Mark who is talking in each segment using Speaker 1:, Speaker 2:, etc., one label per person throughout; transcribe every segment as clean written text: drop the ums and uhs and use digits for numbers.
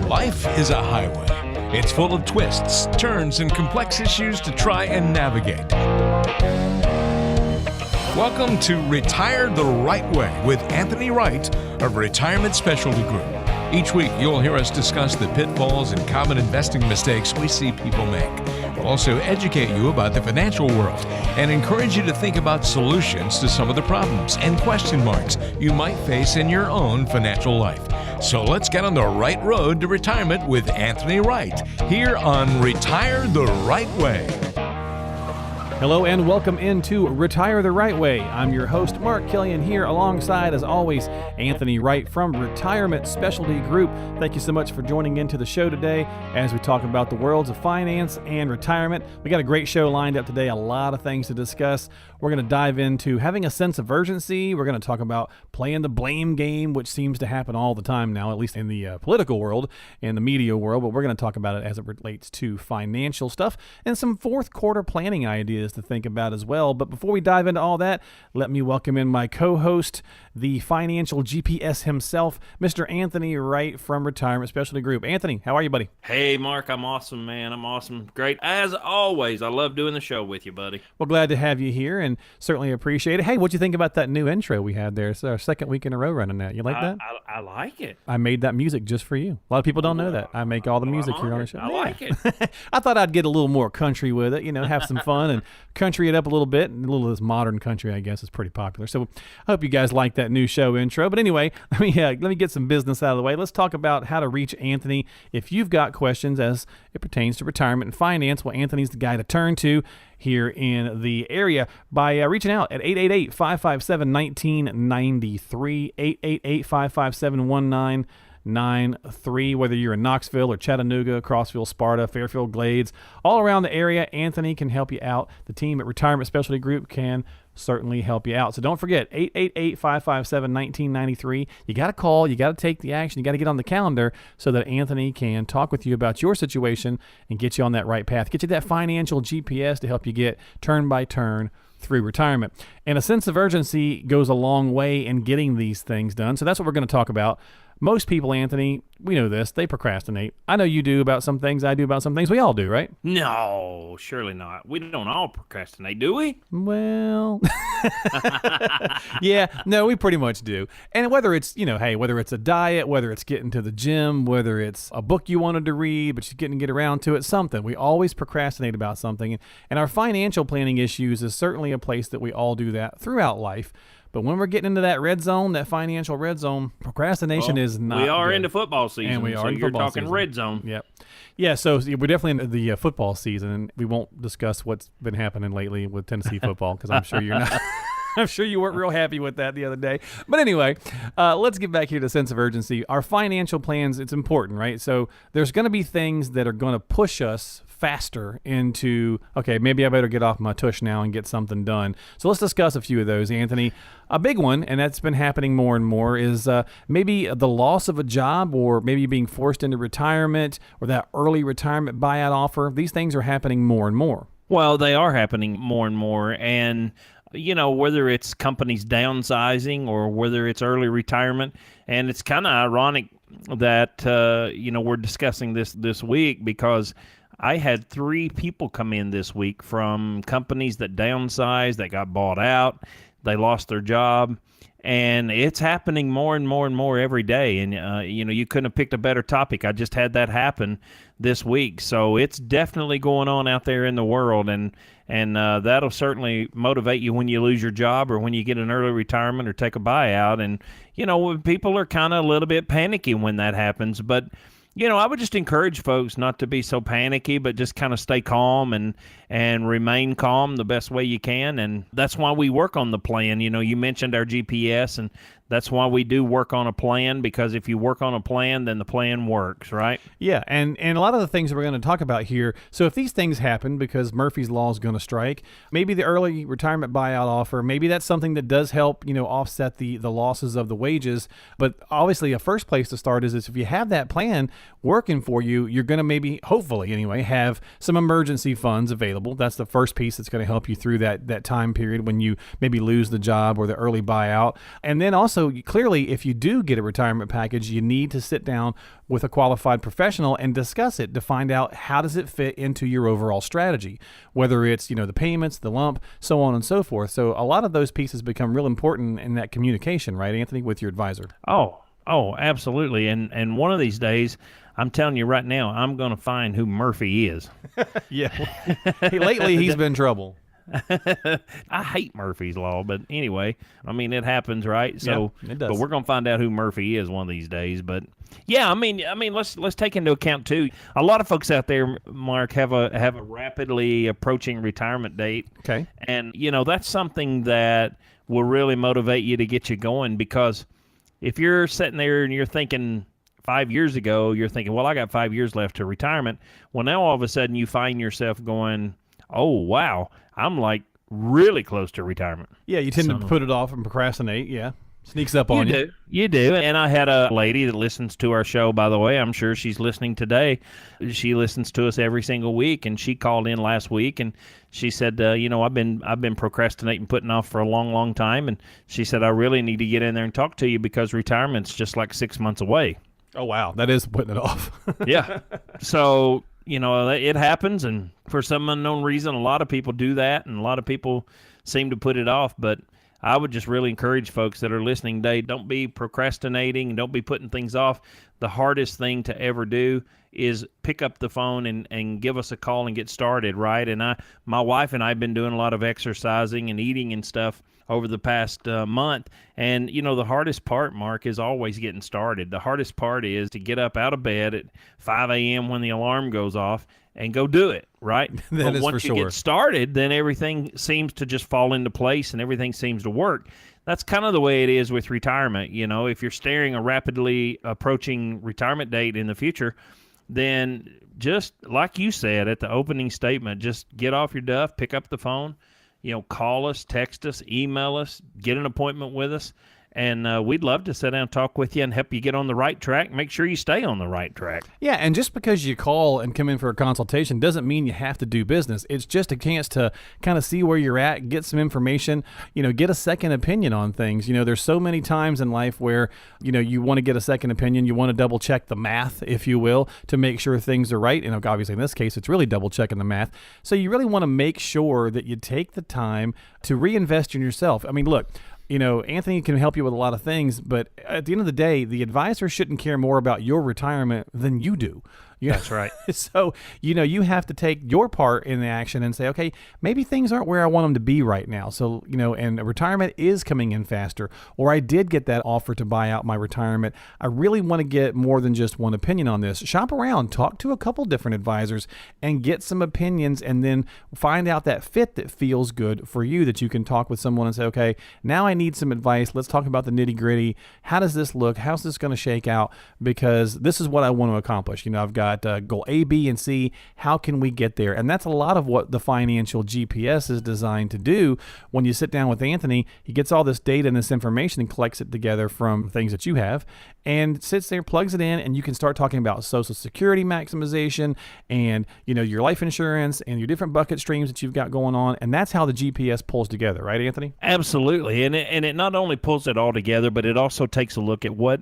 Speaker 1: Life is a highway. It's full of twists, turns, and complex issues to try and navigate. Welcome to Retire the Right Way with Anthony Wright of Retirement Specialty Group. Each week, you'll hear us discuss the pitfalls and common investing mistakes we see people make. We'll also educate you about the financial world and encourage you to think about solutions to some of the problems and question marks you might face in your own financial life. So let's get on the right road to retirement with Anthony Wright here on Retire the Right Way.
Speaker 2: Hello and welcome into Retire the Right Way. I'm your host, Mark Killian, here alongside, as always, Anthony Wright from Retirement Specialty Group. Thank you so much for joining into the show today as we talk about the worlds of finance and retirement. We got a great show lined up today, a lot of things to discuss. We're going to dive into having a sense of urgency. We're going to talk about playing the blame game, which seems to happen all the time now, at least in the political world and the media world, but we're going to talk about it as it relates to financial stuff and some fourth quarter planning ideas to think about as well. But before we dive into all that, let me welcome in my co-host, the financial GPS himself, Mr. Anthony Wright from Retirement Specialty Group. Anthony, how are you, buddy?
Speaker 3: Hey, Mark, I'm awesome, man. I'm awesome. Great. As always, I love doing the show with you, buddy.
Speaker 2: Well, glad to have you here and certainly appreciate it. Hey, what'd you think about that new intro we had there? It's our second week in a row running that. You like that?
Speaker 3: I like it.
Speaker 2: I made that music just for you. A lot of people don't know that. I make all the music here on the show.
Speaker 3: I like it.
Speaker 2: I thought I'd get a little more country with it, have some fun and country it up a little bit. And a little of this modern country, I guess, is pretty popular. So I hope you guys like that new show intro. But anyway, let me get some business out of the way. Let's talk about how to reach Anthony. If you've got questions as it pertains to retirement and finance, well, Anthony's the guy to turn to here in the area by reaching out at 888-557-1993, 888-557-1993, whether you're in Knoxville or Chattanooga, Crossville, Sparta, Fairfield, Glades, all around the area. Anthony can help you out. The team at Retirement Specialty Group can certainly help you out. So don't forget, 888-557-1993. You got to call, you got to take the action, you got to get on the calendar so that Anthony can talk with you about your situation and get you on that right path, get you that financial GPS to help you get turn by turn through retirement. And a sense of urgency goes a long way in getting these things done. So that's what we're going to talk about. Most people, Anthony, we know this, they procrastinate. I know you do about some things, I do about some things. We all do, right?
Speaker 3: No, surely not. We don't all procrastinate, do we?
Speaker 2: Well, yeah, no, we pretty much do. And whether it's, whether it's a diet, whether it's getting to the gym, whether it's a book you wanted to read, but you didn't get around to it, something. We always procrastinate about something. And our financial planning issues is certainly a place that we all do that throughout life. But when we're getting into that red zone, that financial red zone, procrastination is not
Speaker 3: We are
Speaker 2: good.
Speaker 3: into football season,
Speaker 2: and we are
Speaker 3: so
Speaker 2: in
Speaker 3: you're
Speaker 2: football
Speaker 3: talking
Speaker 2: season.
Speaker 3: red zone.
Speaker 2: Yep. Yeah, so we're definitely into the football season, and we won't discuss what's been happening lately with Tennessee football because I'm sure you're not. I'm sure you weren't real happy with that the other day. But anyway, let's get back here to the sense of urgency. Our financial plans, it's important, right? So there's going to be things that are going to push us faster into, okay, maybe I better get off my tush now and get something done. So let's discuss a few of those, Anthony. A big one, and that's been happening more and more, is maybe the loss of a job or maybe being forced into retirement or that early retirement buyout offer. These things are happening more and more.
Speaker 3: Well, they are happening more and more, and whether it's companies downsizing or whether it's early retirement, and it's kind of ironic that we're discussing this week because I had 3 people come in this week from companies that downsized, that got bought out, they lost their job, and it's happening more and more and more every day. And, you couldn't have picked a better topic. I just had that happen this week. So it's definitely going on out there in the world, and that'll certainly motivate you when you lose your job or when you get an early retirement or take a buyout. And, people are kind of a little bit panicky when that happens, but I would just encourage folks not to be so panicky, but just kind of stay calm and remain calm the best way you can. And that's why we work on the plan. You mentioned our GPS, and that's why we do work on a plan, because if you work on a plan, then the plan works, right?
Speaker 2: Yeah, and a lot of the things that we're going to talk about here, so if these things happen because Murphy's Law is going to strike, maybe the early retirement buyout offer, maybe that's something that does help, offset the losses of the wages. But obviously, a first place to start is if you have that plan working for you, you're going to maybe, hopefully anyway, have some emergency funds available. That's the first piece that's going to help you through that time period when you maybe lose the job or the early buyout. And then also also, clearly, if you do get a retirement package, you need to sit down with a qualified professional and discuss it to find out how does it fit into your overall strategy, whether it's, the payments, the lump, so on and so forth. So a lot of those pieces become real important in that communication, right, Anthony, with your advisor?
Speaker 3: Oh, absolutely. And one of these days, I'm telling you right now, I'm going to find who Murphy is.
Speaker 2: Yeah. Lately, he's been trouble.
Speaker 3: I hate Murphy's Law, but anyway, I mean, it happens, right? So,
Speaker 2: yeah, it does.
Speaker 3: But we're going to find out who Murphy is one of these days. But yeah, I mean, let's take into account too. A lot of folks out there, Mark, have a rapidly approaching retirement date.
Speaker 2: Okay,
Speaker 3: and that's something that will really motivate you to get you going, because if you're sitting there and you're thinking 5 years ago, you're thinking, well, I got 5 years left to retirement. Well, now all of a sudden you find yourself going, oh, wow, I'm like really close to retirement.
Speaker 2: Yeah, you tend to put it off and procrastinate. Yeah, sneaks up on you.
Speaker 3: You do. And I had a lady that listens to our show, by the way. I'm sure she's listening today. She listens to us every single week, and she called in last week, and she said, I've been procrastinating, putting off for a long, long time. And she said, I really need to get in there and talk to you because retirement's just like 6 months away.
Speaker 2: Oh, wow. That is putting it off.
Speaker 3: Yeah. So, it happens, and for some unknown reason, a lot of people do that, and a lot of people seem to put it off. But I would just really encourage folks that are listening today, don't be procrastinating and don't be putting things off. The hardest thing to ever do is pick up the phone and give us a call and get started, right? And my wife and I have been doing a lot of exercising and eating and stuff over the past month. And, the hardest part, Mark, is always getting started. The hardest part is to get up out of bed at 5 a.m. when the alarm goes off and go do it, right?
Speaker 2: That is
Speaker 3: once
Speaker 2: for
Speaker 3: you
Speaker 2: sure.
Speaker 3: get started, then everything seems to just fall into place and everything seems to work. That's kind of the way it is with retirement. If you're staring a rapidly approaching retirement date in the future, then just like you said at the opening statement, just get off your duff, pick up the phone, call us, text us, email us, get an appointment with us, and we'd love to sit down and talk with you and help you get on the right track. Make sure you stay on the right track.
Speaker 2: Yeah, and just because you call and come in for a consultation doesn't mean you have to do business. It's just a chance to kind of see where you're at, get some information, get a second opinion on things. There's so many times in life where, you want to get a second opinion. You want to double check the math, if you will, to make sure things are right. And obviously in this case, it's really double checking the math. So you really want to make sure that you take the time to reinvest in yourself. I mean, look, Anthony can help you with a lot of things, but at the end of the day, the advisor shouldn't care more about your retirement than you do.
Speaker 3: That's right.
Speaker 2: So, you have to take your part in the action and say, okay, maybe things aren't where I want them to be right now. So, and retirement is coming in faster, or I did get that offer to buy out my retirement. I really want to get more than just one opinion on this. Shop around, talk to a couple different advisors and get some opinions, and then find out that fit that feels good for you, that you can talk with someone and say, okay, now I need some advice. Let's talk about the nitty gritty. How does this look? How's this going to shake out? Because this is what I want to accomplish. I've got goal A, B, and C. How can we get there? And that's a lot of what the financial GPS is designed to do. When you sit down with Anthony, he gets all this data and this information and collects it together from things that you have and sits there, plugs it in, and you can start talking about Social Security maximization and, your life insurance and your different bucket streams that you've got going on. And that's how the GPS pulls together, right, Anthony?
Speaker 3: Absolutely. And it not only pulls it all together, but it also takes a look at what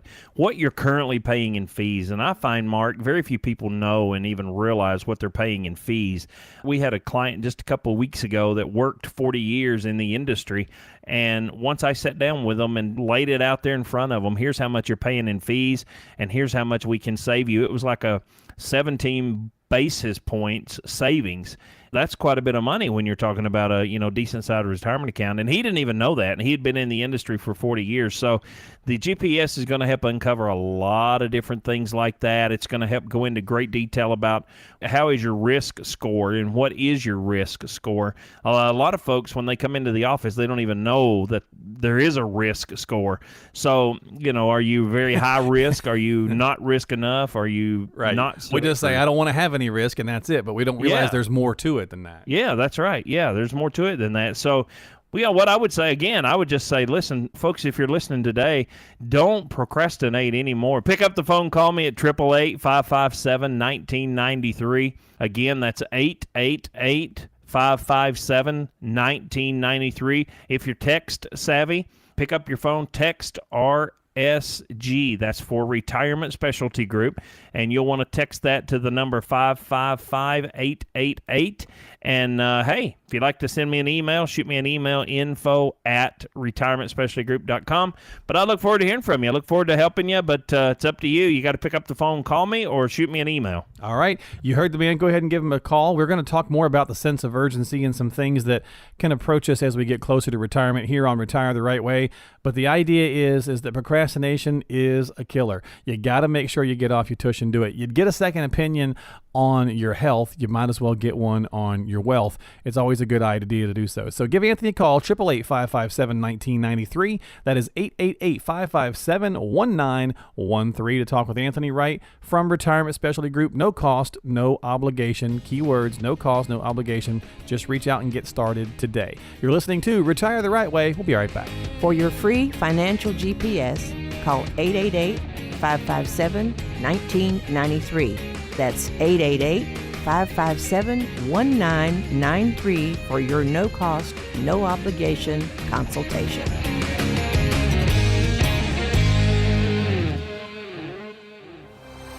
Speaker 3: you're currently paying in fees. And I find, Mark, very few people know and even realize what they're paying in fees. We had a client just a couple of weeks ago that worked 40 years in the industry, and once I sat down with them and laid it out there in front of them, here's how much you're paying in fees, and here's how much we can save you. It was like a 17 basis points savings. That's quite a bit of money when you're talking about a decent sized retirement account. And he didn't even know that. And he had been in the industry for 40 years. So the GPS is going to help uncover a lot of different things like that. It's going to help go into great detail about how is your risk score and what is your risk score. A lot of folks, when they come into the office, they don't even know that there is a risk score. So, are you very high risk? Are you not risk enough? Are you not?
Speaker 2: We just say, I don't want to have any risk, and that's it. But we don't realize there's more to it than that.
Speaker 3: Yeah, that's right. Yeah, there's more to it than that. So, what I would say, again, I would just say, listen, folks, if you're listening today, don't procrastinate anymore. Pick up the phone, call me at 888-557-1993. Again, that's 888-557-1993. If you're text savvy, pick up your phone, text RSG. That's for Retirement Specialty Group. And you'll want to text that to the number 555-888. And hey, if you'd like to send me an email, shoot me an email, info@retirementspecialtygroup.com. But I look forward to hearing from you. I look forward to helping you, but it's up to you. You got to pick up the phone, call me, or shoot me an email.
Speaker 2: All right. You heard the man. Go ahead and give him a call. We're going to talk more about the sense of urgency and some things that can approach us as we get closer to retirement here on Retire the Right Way. But the idea is that procrastination is a killer. You got to make sure you get off your tush and do it. You'd get a second opinion on your health. You might as well get one on your wealth. It's always a good idea to do so. So give Anthony a call, 888-557-1993. That is 888-557-1913 to talk with Anthony Wright from Retirement Specialty Group. No cost, no obligation. Keywords, no cost, no obligation. Just reach out and get started today. You're listening to Retire the Right Way. We'll be right back.
Speaker 4: For your free financial GPS, call 888-557-1993. That's 888-557-1993 for your no-cost, no-obligation consultation.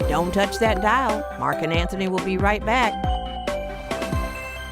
Speaker 4: Don't touch that dial. Mark and Anthony will be right back.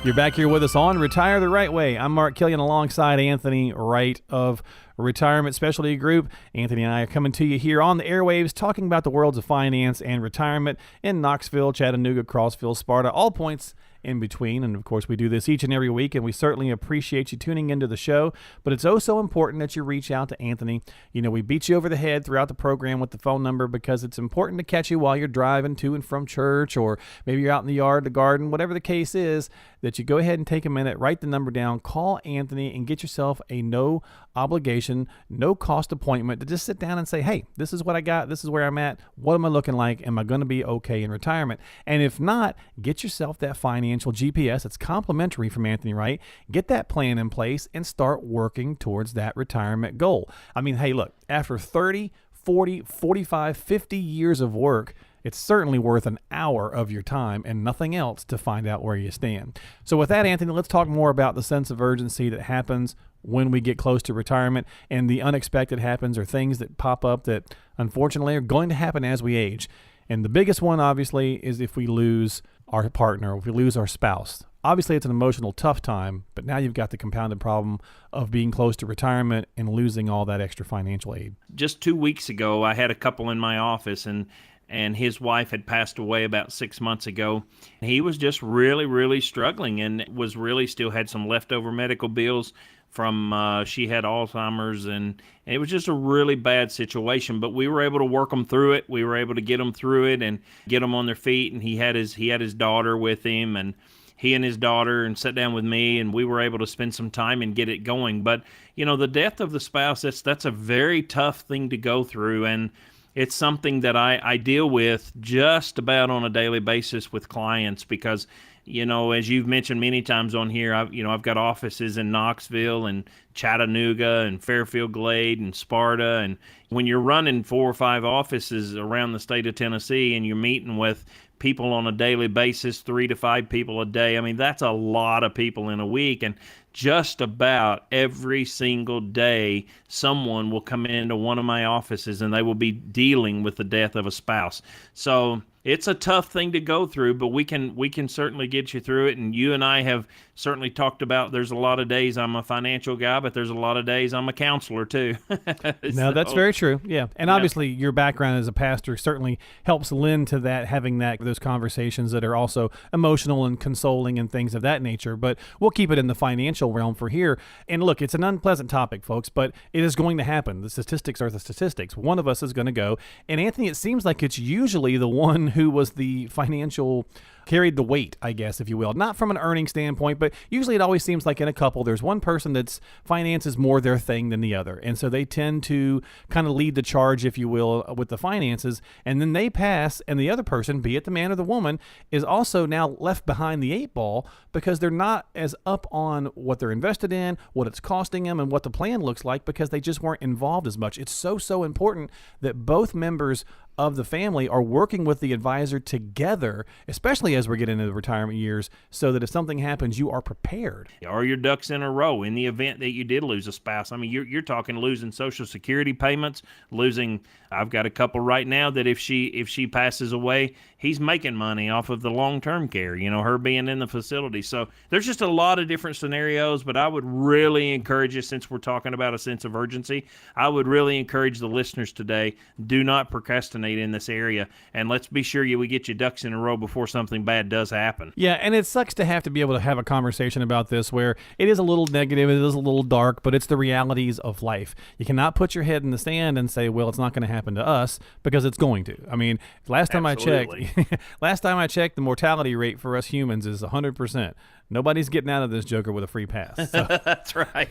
Speaker 2: You're back here with us on Retire the Right Way. I'm Mark Killian alongside Anthony Wright of Retirement Specialty Group. Anthony and I are coming to you here on the airwaves talking about the worlds of finance and retirement in Knoxville, Chattanooga, Crossville, Sparta, all points in between. And of course, we do this each and every week, and we certainly appreciate you tuning into the show. But it's oh so important that you reach out to Anthony. You know, we beat you over the head throughout the program with the phone number because it's important to catch you while you're driving to and from church, or maybe you're out in the yard, the garden, whatever the case is, that you go ahead and take a minute, write the number down, call Anthony, and get yourself a no obligation, no cost appointment to just sit down and say, hey, this is what I got. This is where I'm at. What am I looking like? Am I going to be okay in retirement? And if not, get yourself that financial GPS. It's complimentary from Anthony Wright. Get that plan in place and start working towards that retirement goal. I mean, hey, look, after 30, 40, 45, 50 years of work, it's certainly worth an hour of your time and nothing else to find out where you stand. So with that, Anthony, let's talk more about the sense of urgency that happens when we get close to retirement, and the unexpected happens, or things that pop up that unfortunately are going to happen as we age. And the biggest one, obviously, is if we lose our partner, or if we lose our spouse. Obviously, it's an emotional, tough time, but now you've got the compounded problem of being close to retirement and losing all that extra financial aid.
Speaker 3: Just 2 weeks ago, I had a couple in my office, and his wife had passed away about 6 months ago. He was just really, really struggling, and was really still had some leftover medical bills from she had Alzheimer's, and it was just a really bad situation. But we were able to work them through it. We were able to get them through it and get them on their feet. And he had his daughter with him, and he and his daughter, and sat down with me, and we were able to spend some time and get it going. But you know, the death of the spouse, that's a very tough thing to go through, and it's something that I deal with just about on a daily basis with clients, because, you know, as you've mentioned many times on here, I've got offices in Knoxville and Chattanooga and Fairfield Glade and Sparta. And when you're running 4 or 5 offices around the state of Tennessee, and you're meeting with people on a daily basis, 3 to 5 people a day, I mean, that's a lot of people in a week. And just about every single day, someone will come into one of my offices and they will be dealing with the death of a spouse. So it's a tough thing to go through, but we can certainly get you through it. And you and I have certainly talked about, there's a lot of days I'm a financial guy, but there's a lot of days I'm a counselor too.
Speaker 2: No, that's very true. Yeah. And obviously your background as a pastor certainly helps lend to that, having those conversations that are also emotional and consoling and things of that nature. But we'll keep it in the financial realm for here. And look, it's an unpleasant topic, folks, but it is going to happen. The statistics are the statistics. One of us is going to go. And Anthony, it seems like it's usually the one who was the financial, carried the weight, I guess, if you will. Not from an earning standpoint, but usually it always seems like in a couple, there's one person that's finance is more their thing than the other. And so they tend to kind of lead the charge, if you will, with the finances. And then they pass, and the other person, be it the man or the woman, is also now left behind the 8 ball because they're not as up on what they're invested in, what it's costing them, and what the plan looks like, because they just weren't involved as much. It's so important that both members of the family are working with the advisor together, especially as we're getting into the retirement years, so that if something happens, you are prepared.
Speaker 3: Are your ducks in a row in the event that you did lose a spouse? I mean, you're talking losing Social Security payments, losing. I've got a couple right now that if she passes away, he's making money off of the long-term care, her being in the facility. So there's just a lot of different scenarios, but I would really encourage you, since we're talking about a sense of urgency, I would really encourage the listeners today, do not procrastinate in this area, and let's be sure we get your ducks in a row before something bad does happen.
Speaker 2: Yeah, and it sucks to have to be able to have a conversation about this where it is a little negative, it is a little dark, but it's the realities of life. You cannot put your head in the sand and say, well, it's not going to happen to us, because it's going to. I mean, last time I checked, the mortality rate for us humans is 100%. Nobody's getting out of this joker with a free pass. So,
Speaker 3: That's right.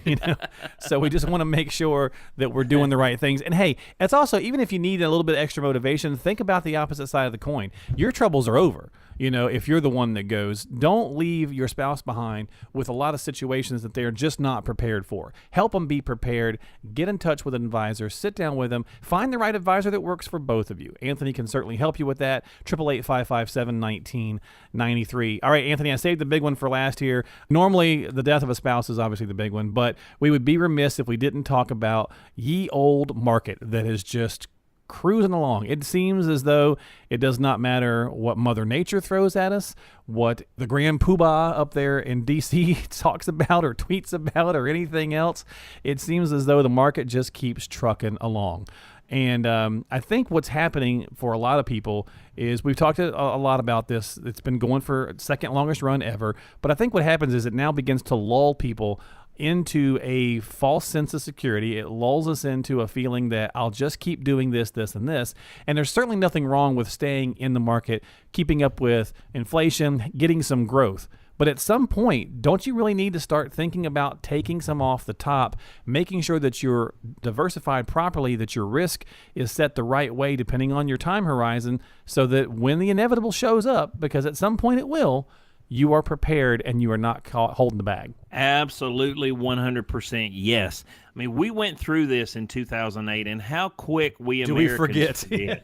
Speaker 2: So we just want to make sure that we're doing the right things. And hey, it's also, even if you need a little bit extra motivation, think about the opposite side of the coin. Your troubles are over. If you're the one that goes, don't leave your spouse behind with a lot of situations that they're just not prepared for. Help them be prepared. Get in touch with an advisor. Sit down with them. Find the right advisor that works for both of you. Anthony can certainly help you with that. 888-557-1993. All right, Anthony, I saved the big one for last here. Normally, the death of a spouse is obviously the big one, but we would be remiss if we didn't talk about ye old market that is just cruising along. It seems as though it does not matter what Mother Nature throws at us, what the Grand Poobah up there in D.C. talks about or tweets about or anything else. It seems as though the market just keeps trucking along. And I think what's happening for a lot of people is, we've talked a lot about this. It's been going for second longest run ever. But I think what happens is it now begins to lull people into a false sense of security. It lulls us into a feeling that I'll just keep doing this, this, and this. And there's certainly nothing wrong with staying in the market, keeping up with inflation, getting some growth. But at some point, don't you really need to start thinking about taking some off the top, making sure that you're diversified properly, that your risk is set the right way depending on your time horizon, so that when the inevitable shows up, because at some point it will, you are prepared and you are not caught holding the bag.
Speaker 3: Absolutely, 100% yes. I mean, we went through this in 2008, and how quick we Americans forget. Yeah.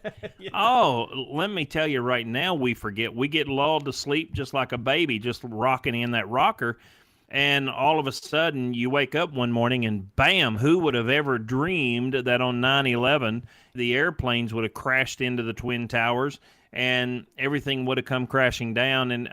Speaker 3: Oh, let me tell you right now, we forget. We get lulled to sleep just like a baby, just rocking in that rocker, and all of a sudden you wake up one morning and bam, who would have ever dreamed that on 9/11 the airplanes would have crashed into the Twin Towers and everything would have come crashing down. And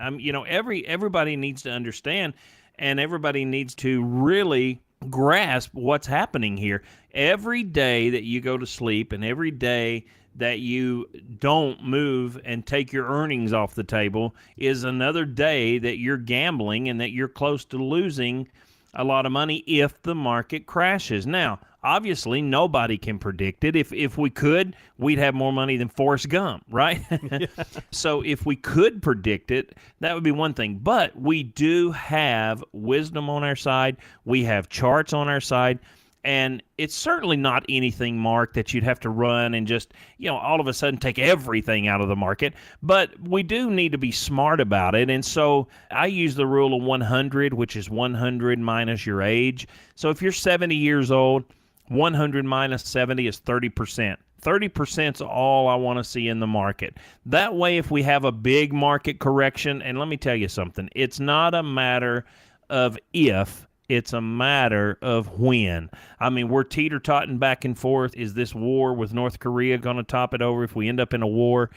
Speaker 3: everybody needs to understand, and everybody needs to really grasp what's happening here. Every day that you go to sleep and every day that you don't move and take your earnings off the table is another day that you're gambling and that you're close to losing a lot of money if the market crashes. Now, obviously, nobody can predict it. If we could, we'd have more money than Forrest Gump, right? Yeah. So if we could predict it, that would be one thing. But we do have wisdom on our side. We have charts on our side. And it's certainly not anything, Mark, that you'd have to run and just, all of a sudden take everything out of the market. But we do need to be smart about it. And so I use the rule of 100, which is 100 minus your age. So if you're 70 years old, 100 minus 70 is 30%. 30% is all I want to see in the market. That way, if we have a big market correction, and let me tell you something, it's not a matter of if, it's a matter of when. I mean, we're teeter-totting back and forth. Is this war with North Korea going to top it over if we end up in a war?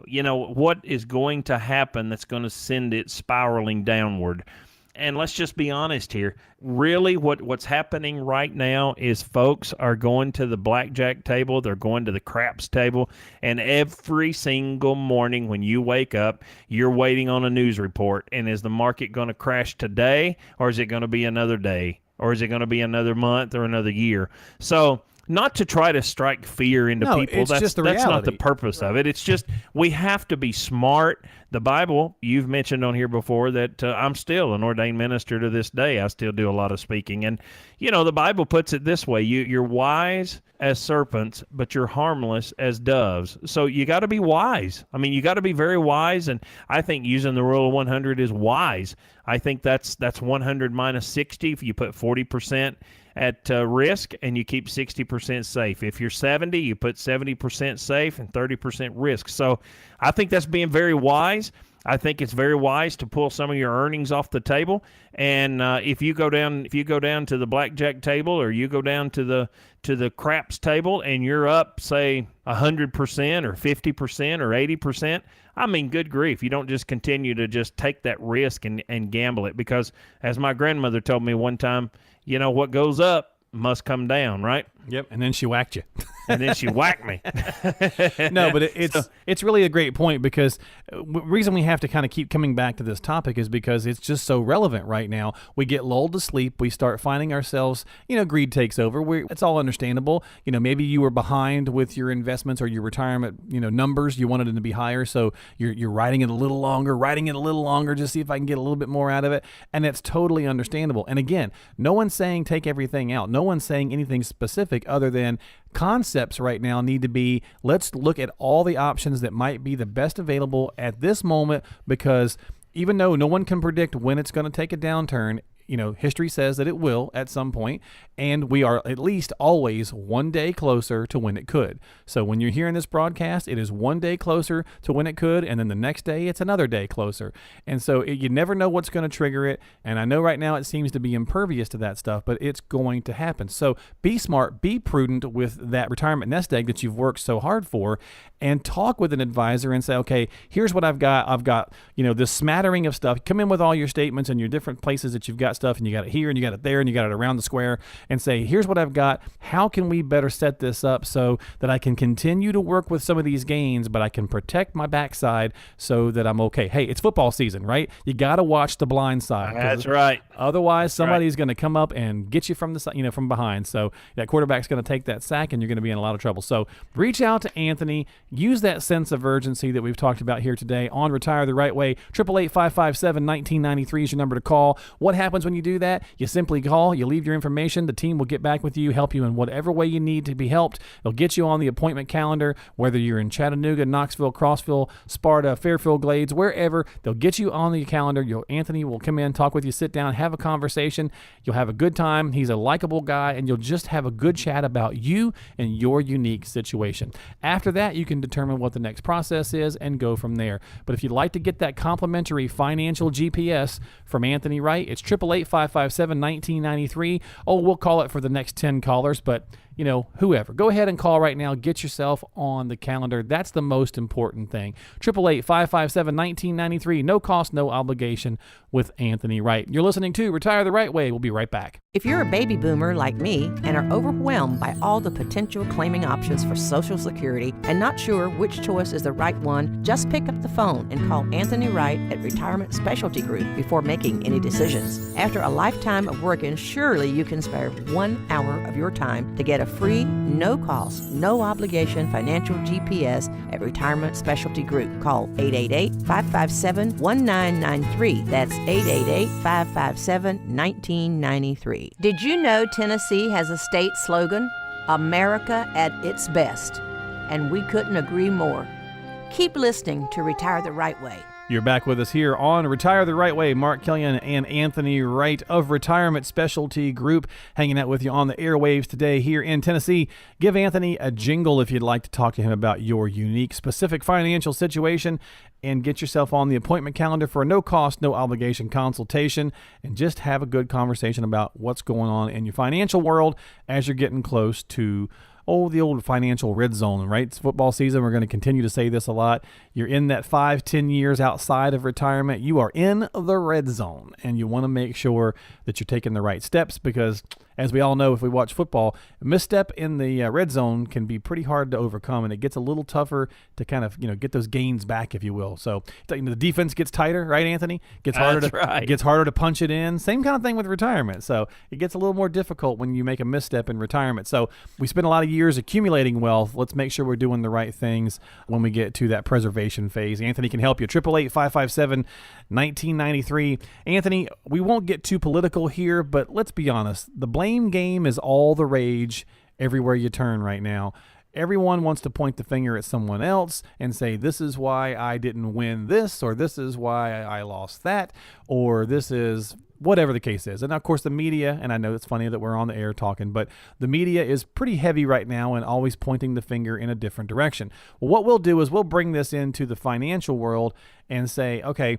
Speaker 3: What is going to happen that's going to send it spiraling downward? And let's just be honest here. Really, what's happening right now is folks are going to the blackjack table, they're going to the craps table, and every single morning when you wake up, you're waiting on a news report. And is the market going to crash today, or is it going to be another day, or is it going to be another month or another year? So, not to try to strike fear into people. That's not the purpose of it. It's just we have to be smart. The Bible, you've mentioned on here before that I'm still an ordained minister to this day. I still do a lot of speaking. And, the Bible puts it this way. You're wise as serpents, but you're harmless as doves. So you got to be wise. I mean, you got to be very wise. And I think using the rule of 100 is wise. I think that's 100 minus 60 if you put 40%. at risk, and you keep 60% safe. If you're 70, you put 70% safe and 30% risk. So I think that's being very wise. I think it's very wise to pull some of your earnings off the table. And if you go down to the blackjack table, or you go down to the craps table, and you're up, say, 100% or 50% or 80%, I mean, good grief, you don't just continue to just take that risk and gamble it. Because as my grandmother told me one time, what goes up must come down, right?
Speaker 2: Yep, and then she whacked you.
Speaker 3: And then she whacked me.
Speaker 2: No, but it's really a great point, because the reason we have to kind of keep coming back to this topic is because it's just so relevant right now. We get lulled to sleep. We start finding ourselves, greed takes over. It's all understandable. Maybe you were behind with your investments or your retirement, numbers. You wanted them to be higher, so you're writing it a little longer, just see if I can get a little bit more out of it. And that's totally understandable. And again, no one's saying take everything out. No one's saying anything specific other than concepts right now need to be, let's look at all the options that might be the best available at this moment, because even though no one can predict when it's going to take a downturn, history says that it will at some point, and we are at least always one day closer to when it could. So when you're hearing this broadcast, it is one day closer to when it could, and then the next day it's another day closer. And so you never know what's going to trigger it, and I know right now it seems to be impervious to that stuff, but it's going to happen. So be smart, be prudent with that retirement nest egg that you've worked so hard for, and talk with an advisor and say, okay, here's what I've got, this smattering of stuff. Come in with all your statements and your different places that you've got stuff, and you got it here and you got it there and you got it around the square, and say, here's what I've got. How can we better set this up so that I can continue to work with some of these gains, but I can protect my backside so that I'm okay? Hey, it's football season, right? You got to watch the blind side.
Speaker 3: That's right.
Speaker 2: Otherwise, somebody's going to come up and get you from the from behind. So that quarterback's going to take that sack, and you're going to be in a lot of trouble. So reach out to Anthony. Use that sense of urgency that we've talked about here today on Retire the Right Way. 888-557-1993 is your number to call. What happens when you do that? You simply call, you leave your information, the team will get back with you, help you in whatever way you need to be helped. They'll get you on the appointment calendar, whether you're in Chattanooga, Knoxville, Crossville, Sparta, Fairfield Glades, wherever. They'll get you on the calendar. Anthony will come in, talk with you, sit down, have a conversation. You'll have a good time. He's a likable guy, and you'll just have a good chat about you and your unique situation. After that, you can determine what the next process is and go from there. But if you'd like to get that complimentary financial GPS from Anthony Wright, it's 888-557-1993. Oh, we'll call it for the next 10 callers, but whoever. Go ahead and call right now. Get yourself on the calendar. That's the most important thing. 888-557-1993. No cost, no obligation with Anthony Wright. You're listening to Retire the Right Way. We'll be right back.
Speaker 4: If you're a baby boomer like me and are overwhelmed by all the potential claiming options for Social Security and not sure which choice is the right one, just pick up the phone and call Anthony Wright at Retirement Specialty Group before making any decisions. After a lifetime of working, surely you can spare 1 hour of your time to get a free, no-cost, no-obligation financial GPS at Retirement Specialty Group. Call 888-557-1993. That's 888-557-1993. Did you know Tennessee has a state slogan? America at its best. And we couldn't agree more. Keep listening to Retire the Right Way.
Speaker 2: You're back with us here on Retire the Right Way. Mark Killian and Anthony Wright of Retirement Specialty Group hanging out with you on the airwaves today here in Tennessee. Give Anthony a jingle if you'd like to talk to him about your unique, specific financial situation, and get yourself on the appointment calendar for a no-cost, no-obligation consultation, and just have a good conversation about what's going on in your financial world as you're getting close to the old financial red zone, right? It's football season. We're going to continue to say this a lot. You're in that 5-10 years outside of retirement. You are in the red zone, and you want to make sure that you're taking the right steps because, as we all know, if we watch football, a misstep in the red zone can be pretty hard to overcome, and it gets a little tougher to kind of, get those gains back, if you will. So the defense gets tighter, right, Anthony? Gets harder to punch it in. Same kind of thing with retirement. So it gets a little more difficult when you make a misstep in retirement. So we spend a lot of years accumulating wealth. Let's make sure we're doing the right things when we get to that preservation phase. Anthony can help you. 888-557-1993. Anthony, we won't get too political here, but let's be honest. The blame game is all the rage everywhere you turn right now. Everyone wants to point the finger at someone else and say, this is why I didn't win this, or this is why I lost that, or this is whatever the case is. And of course the media, and I know it's funny that we're on the air talking, but the media is pretty heavy right now and always pointing the finger in a different direction. Well, what we'll do is we'll bring this into the financial world and say, okay,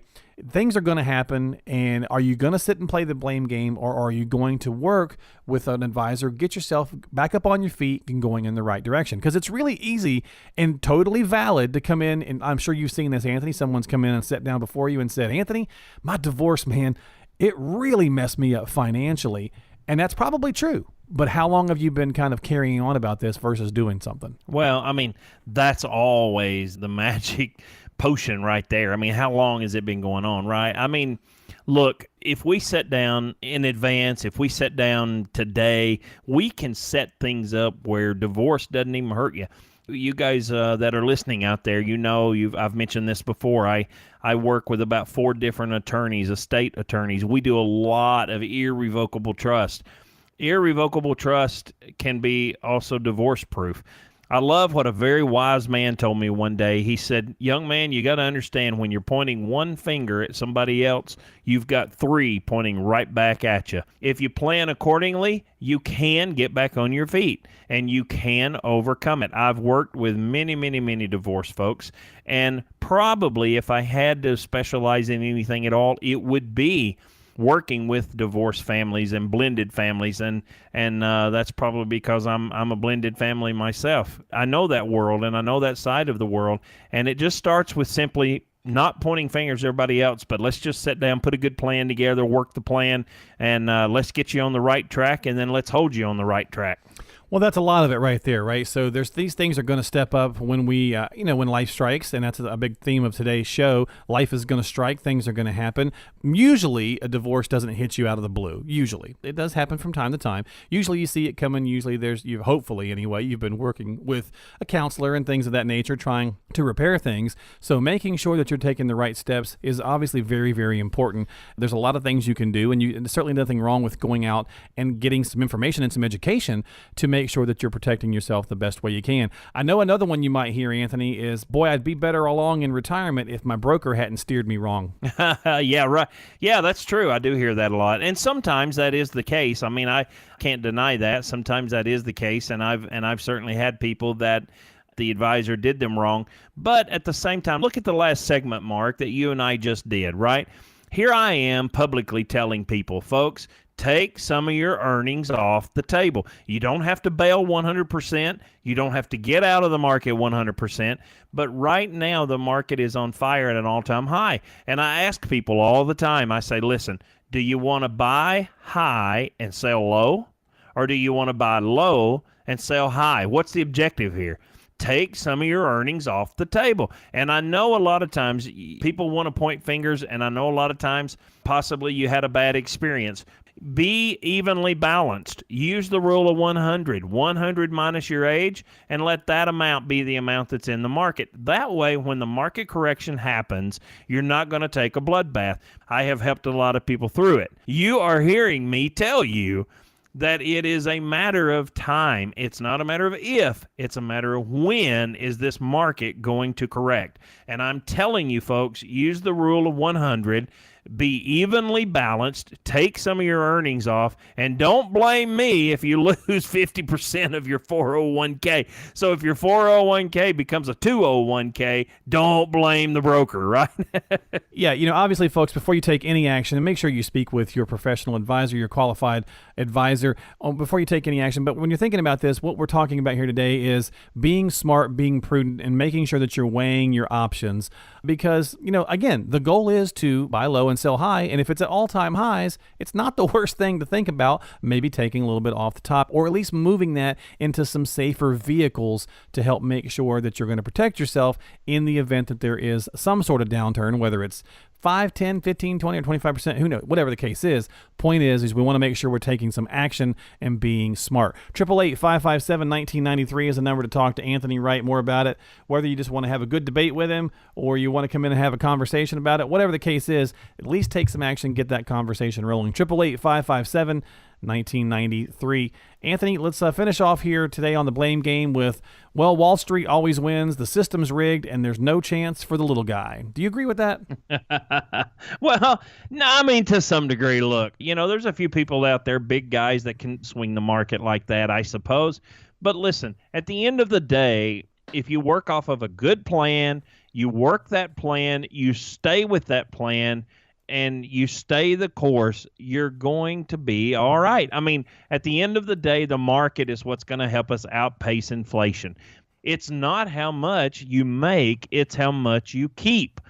Speaker 2: things are going to happen, and are you going to sit and play the blame game, or are you going to work with an advisor, get yourself back up on your feet and going in the right direction? Because it's really easy and totally valid to come in, and I'm sure you've seen this, Anthony, someone's come in and sat down before you and said, Anthony, my divorce, man, it really messed me up financially. And that's probably true. But how long have you been kind of carrying on about this versus doing something?
Speaker 3: Well, I mean, that's always the magic potion right there. I mean, how long has it been going on, right? I mean, look, if we sit down in advance, if we sit down today, we can set things up where divorce doesn't even hurt you. You guys that are listening out there, I've mentioned this before. I work with about 4 different attorneys, estate attorneys. We do a lot of irrevocable trust. Irrevocable trust can be also divorce proof. I love what a very wise man told me one day. He said, young man, you got to understand when you're pointing one finger at somebody else, you've got 3 pointing right back at you. If you plan accordingly, you can get back on your feet and you can overcome it. I've worked with many, many, many divorced folks, and probably if I had to specialize in anything at all, it would be working with divorced families and blended families, and that's probably because I'm a blended family myself. I know that world, and I know that side of the world, and it just starts with simply not pointing fingers at everybody else, but let's just sit down, put a good plan together, work the plan, and let's get you on the right track, and then let's hold you on the right track.
Speaker 2: Well, that's a lot of it right there, right? So there's these things are going to step up when we, when life strikes, and that's a big theme of today's show. Life is going to strike. Things are going to happen. Usually, a divorce doesn't hit you out of the blue. Usually, it does happen from time to time. Usually, you see it coming. Usually, hopefully anyway, you've been working with a counselor and things of that nature, trying to repair things. So making sure that you're taking the right steps is obviously very, very important. There's a lot of things you can do, and there's certainly nothing wrong with going out and getting some information and some education to make sure that you're protecting yourself the best way you can. I know another one you might hear, Anthony, is, boy, I'd be better along in retirement if my broker hadn't steered me wrong.
Speaker 3: Yeah, right. Yeah, that's true. I do hear that a lot. And sometimes that is the case. I mean, I can't deny that. Sometimes that is the case, and I've certainly had people that the advisor did them wrong. But at the same time, look at the last segment, Mark, that you and I just did, right? Here I am publicly telling people, folks, take some of your earnings off the table. You don't have to bail 100%. You don't have to get out of the market 100%. But right now, the market is on fire at an all-time high. And I ask people all the time, I say, listen, do you want to buy high and sell low? Or do you want to buy low and sell high? What's the objective here? Take some of your earnings off the table. And I know a lot of times people want to point fingers, and I know a lot of times possibly you had a bad experience. Be evenly balanced. Use the rule of 100. 100 minus your age, and let that amount be the amount that's in the market. That way, when the market correction happens, you're not going to take a bloodbath. I have helped a lot of people through it. You are hearing me tell you that it is a matter of time. It's not a matter of if, it's a matter of when is this market going to correct. And I'm telling you, folks, use the rule of 100. Be evenly balanced, take some of your earnings off, and don't blame me if you lose 50% of your 401k. So if your 401k becomes a 201k, don't blame the broker, right?
Speaker 2: Yeah, obviously, folks, before you take any action, make sure you speak with your professional advisor, your qualified advisor, before you take any action. But when you're thinking about this, what we're talking about here today is being smart, being prudent, and making sure that you're weighing your options. Because, again, the goal is to buy low and sell high. And if it's at all-time highs, it's not the worst thing to think about, maybe taking a little bit off the top, or at least moving that into some safer vehicles to help make sure that you're going to protect yourself in the event that there is some sort of downturn, whether it's 5, 10, 15, 20, or 25%, who knows, whatever the case is. Point is we want to make sure we're taking some action and being smart. 888-557-1993 is the number to talk to Anthony Wright more about it. Whether you just want to have a good debate with him or you want to come in and have a conversation about it, whatever the case is, at least take some action, get that conversation rolling. 888-557 1993. Anthony, let's finish off here today on the blame game with, well, Wall Street always wins, the system's rigged, and there's no chance for the little guy. Do you agree with that?
Speaker 3: Well, no, I mean, to some degree, look, there's a few people out there, big guys that can swing the market like that, I suppose. But listen, at the end of the day, if you work off of a good plan, you work that plan, you stay with that plan, and you stay the course, you're going to be all right. I mean, at the end of the day, the market is what's going to help us outpace inflation. It's not how much you make, it's how much you keep.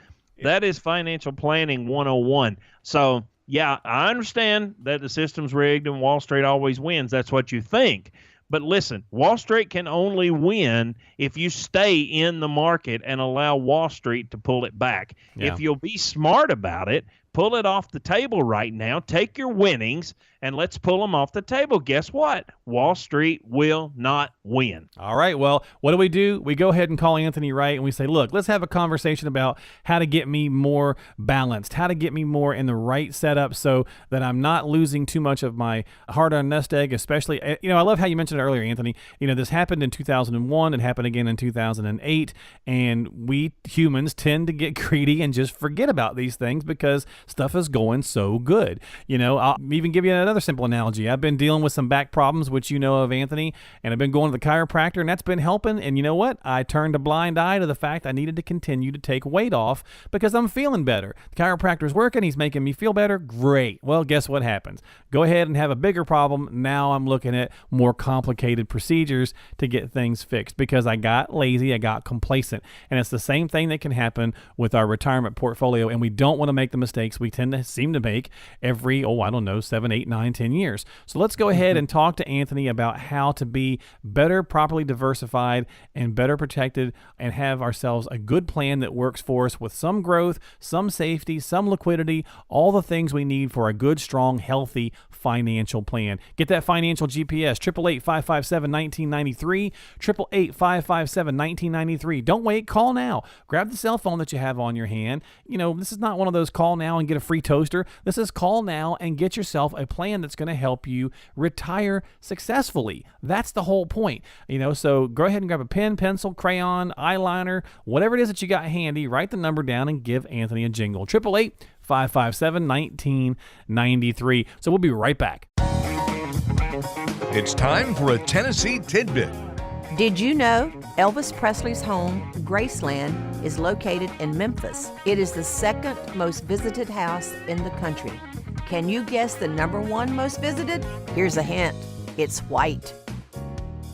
Speaker 3: That is financial planning 101. So, yeah, I understand that the system's rigged and Wall Street always wins. That's what you think. But listen, Wall Street can only win if you stay in the market and allow Wall Street to pull it back.
Speaker 2: Yeah.
Speaker 3: If you'll be smart about it, pull it off the table right now. Take your winnings and let's pull them off the table. Guess what? Wall Street will not win.
Speaker 2: All right. Well, what do? We go ahead and call Anthony Wright and we say, look, let's have a conversation about how to get me more balanced, how to get me more in the right setup so that I'm not losing too much of my hard-earned nest egg, especially, I love how you mentioned it earlier, Anthony. This happened in 2001. It happened again in 2008. And we humans tend to get greedy and just forget about these things because stuff is going so good. I'll even give you another simple analogy. I've been dealing with some back problems, which you know of, Anthony, and I've been going to the chiropractor, and that's been helping. And you know what? I turned a blind eye to the fact I needed to continue to take weight off because I'm feeling better. The chiropractor's working. He's making me feel better. Great. Well, guess what happens? Go ahead and have a bigger problem. Now I'm looking at more complicated procedures to get things fixed because I got lazy. I got complacent. And it's the same thing that can happen with our retirement portfolio, and we don't want to make the mistakes we tend to seem to make every, 7, 8, 9, 10 years. So let's go ahead and talk to Anthony about how to be better, properly diversified, and better protected, and have ourselves a good plan that works for us with some growth, some safety, some liquidity, all the things we need for a good, strong, healthy financial plan. Get that financial GPS, 888-557-1993, 888-557-1993. Don't wait, call now. Grab the cell phone that you have on your hand. This is not one of those call now and get a free toaster. This is call now and get yourself a plan that's going to help you retire successfully. That's the whole point. So go ahead and grab a pen, pencil, crayon, eyeliner, whatever it is that you got handy, write the number down and give Anthony a jingle. 888-557-1993. So we'll be right back.
Speaker 1: It's time for a Tennessee tidbit.
Speaker 4: Did you know Elvis Presley's home, Graceland, is located in Memphis? It is the second most visited house in the country. Can you guess the number one most visited? Here's a hint. It's white.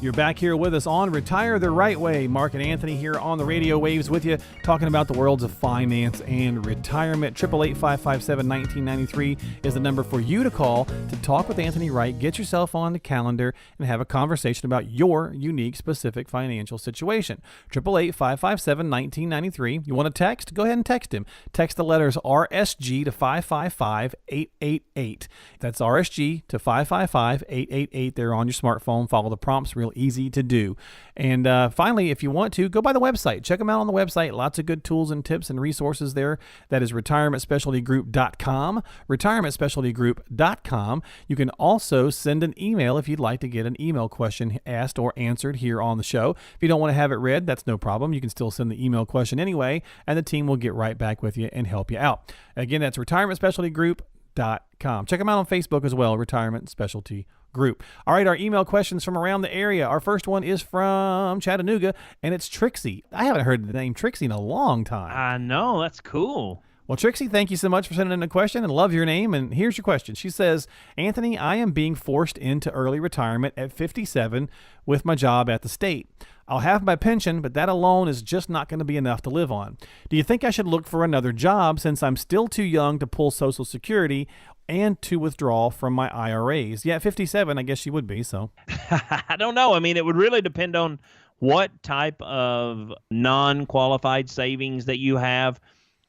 Speaker 2: You're back here with us on Retire the Right Way. Mark and Anthony here on the radio waves with you, talking about the worlds of finance and retirement. 888-557-1993 is the number for you to call to talk with Anthony Wright. Get yourself on the calendar and have a conversation about your unique, specific financial situation. 888-557-1993. You want to text? Go ahead and text him. Text the letters RSG to 555-888. That's RSG to 555-888 there on your smartphone. Follow the prompts. Real easy to do. And finally, if you want to, go by the website. Check them out on the website. Lots of good tools and tips and resources there. That is retirementspecialtygroup.com. Retirementspecialtygroup.com. You can also send an email if you'd like to get an email question asked or answered here on the show. If you don't want to have it read, that's no problem. You can still send the email question anyway, and the team will get right back with you and help you out. Again, that's retirementspecialtygroup.com. Check them out on Facebook as well, Retirement Specialty Group. All right, our email questions from around the area. Our first one is from Chattanooga, and it's Trixie. I haven't heard the name Trixie in a long time.
Speaker 3: I know, that's cool.
Speaker 2: Well, Trixie, thank you so much for sending in a question, and love your name. And here's your question. She says, Anthony, I am being forced into early retirement at 57 with my job at the state. I'll have my pension, but that alone is just not going to be enough to live on. Do you think I should look for another job since I'm still too young to pull Social Security and to withdraw from my IRAs? Yeah, 57, I guess she would be, so.
Speaker 3: I don't know. I mean, it would really depend on what type of non-qualified savings that you have.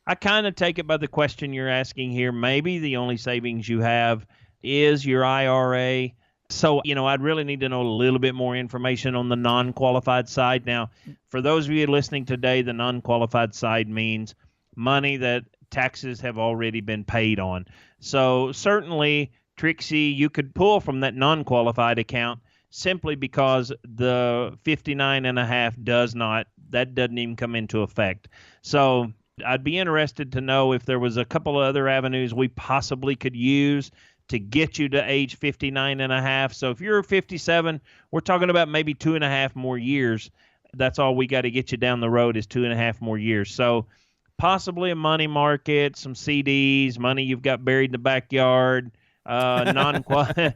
Speaker 3: I kind of take it by the question you're asking here. Maybe the only savings you have is your IRA. So, I'd really need to know a little bit more information on the non-qualified side. Now, for those of you listening today, the non-qualified side means money that taxes have already been paid on. So certainly Trixie, you could pull from that non-qualified account simply because the 59.5 doesn't even come into effect. So I'd be interested to know if there was a couple of other avenues we possibly could use to get you to age 59.5. So if you're 57, we're talking about maybe 2.5 more years. That's all we got to get you down the road is 2.5 more years. So possibly a money market, some CDs, money you've got buried in the backyard, non-qualified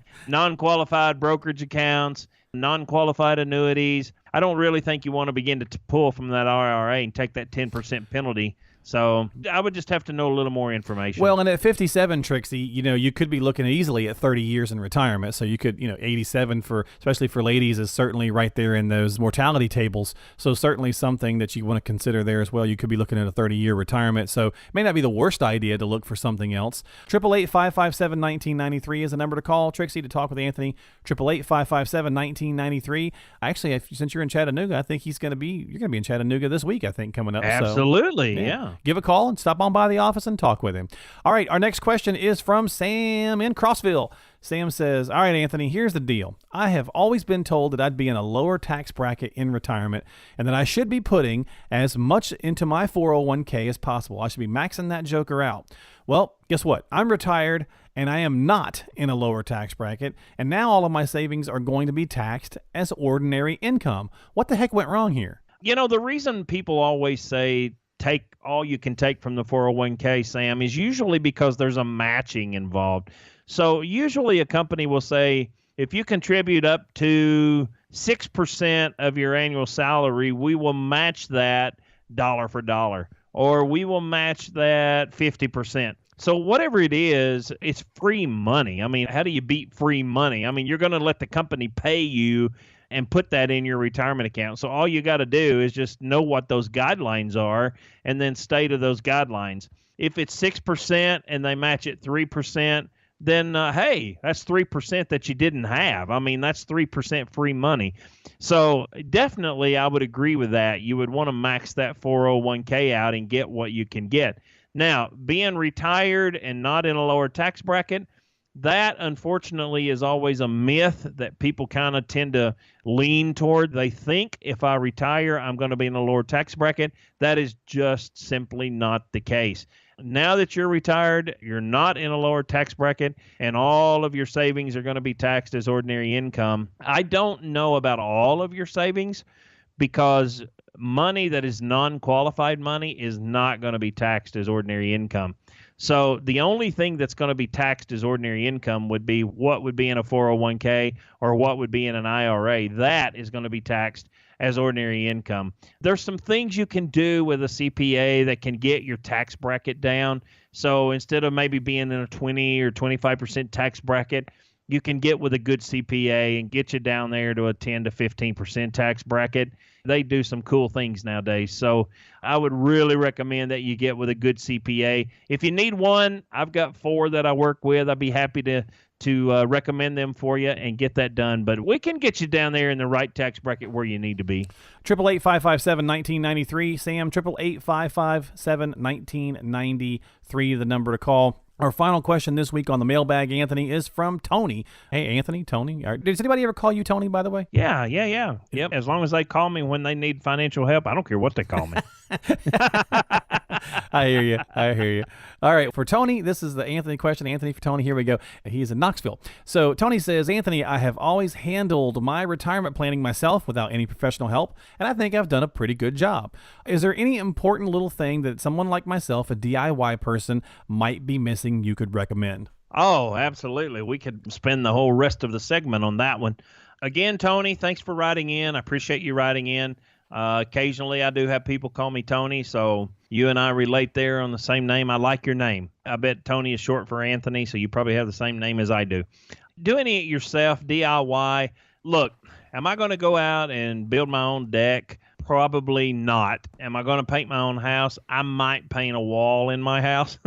Speaker 3: brokerage accounts, non-qualified annuities. I don't really think you want to begin to pull from that IRA and take that 10% penalty. So I would just have to know a little more information.
Speaker 2: Well, and at 57, Trixie, you could be looking easily at 30 years in retirement. So you could, 87 especially for ladies is certainly right there in those mortality tables. So certainly something that you want to consider there as well. You could be looking at a 30-year retirement. So it may not be the worst idea to look for something else. 888-557-1993 is the number to call, Trixie, to talk with Anthony. 888-557-1993. Actually, since you're in Chattanooga, I think you're going to be in Chattanooga this week, I think, coming up.
Speaker 3: Absolutely,
Speaker 2: So,
Speaker 3: yeah.
Speaker 2: Give a call and stop on by the office and talk with him. All right, our next question is from Sam in Crossville. Sam says, all right, Anthony, here's the deal. I have always been told that I'd be in a lower tax bracket in retirement and that I should be putting as much into my 401k as possible. I should be maxing that joker out. Well, guess what? I'm retired and I am not in a lower tax bracket, and now all of my savings are going to be taxed as ordinary income. What the heck went wrong here?
Speaker 3: The reason people always say take all you can take from the 401k, Sam, is usually because there's a matching involved. So usually a company will say, if you contribute up to 6% of your annual salary, we will match that dollar for dollar, or we will match that 50%. So whatever it is, it's free money. I mean, how do you beat free money? I mean, you're going to let the company pay you and put that in your retirement account. So all you got to do is just know what those guidelines are and then stay to those guidelines. If it's 6% and they match it 3%, then hey, that's 3% that you didn't have. I mean, that's 3% free money. So definitely I would agree with that. You would want to max that 401k out and get what you can get. Now, being retired and not in a lower tax bracket, that, unfortunately, is always a myth that people kind of tend to lean toward. They think if I retire, I'm going to be in a lower tax bracket. That is just simply not the case. Now that you're retired, you're not in a lower tax bracket, and all of your savings are going to be taxed as ordinary income. I don't know about all of your savings because money that is non-qualified money is not going to be taxed as ordinary income. So the only thing that's going to be taxed as ordinary income would be what would be in a 401k or what would be in an IRA. That is going to be taxed as ordinary income. There's some things you can do with a CPA that can get your tax bracket down. So instead of maybe being in a 20 or 25% tax bracket, you can get with a good CPA and get you down there to a 10 to 15% tax bracket. They do some cool things nowadays. So I would really recommend that you get with a good CPA. If you need one, I've got 4 that I work with. I'd be happy to recommend them for you and get that done. But we can get you down there in the right tax bracket where you need to be.
Speaker 2: 888-557-1993. Sam, 888-557-1993, the number to call. Our final question this week on the mailbag, Anthony, is from Tony. Hey, Anthony, Tony. Does anybody ever call you Tony, by the way?
Speaker 3: Yeah. Yep. As long as they call me when they need financial help, I don't care what they call me.
Speaker 2: I hear you. All right. For Tony, this is the Anthony question. Anthony for Tony. Here we go. He's in Knoxville. So Tony says, Anthony, I have always handled my retirement planning myself without any professional help, and I think I've done a pretty good job. Is there any important little thing that someone like myself, a DIY person, might be missing you could recommend?
Speaker 3: Oh, absolutely. We could spend the whole rest of the segment on that one. Again, Tony, thanks for writing in. I appreciate you writing in. Occasionally I do have people call me Tony, so you and I relate there on the same name. I like your name. I bet Tony is short for Anthony, so you probably have the same name as I do. Doing it yourself, DIY. Look, am I going to go out and build my own deck? Probably not. Am I going to paint my own house? I might paint a wall in my house.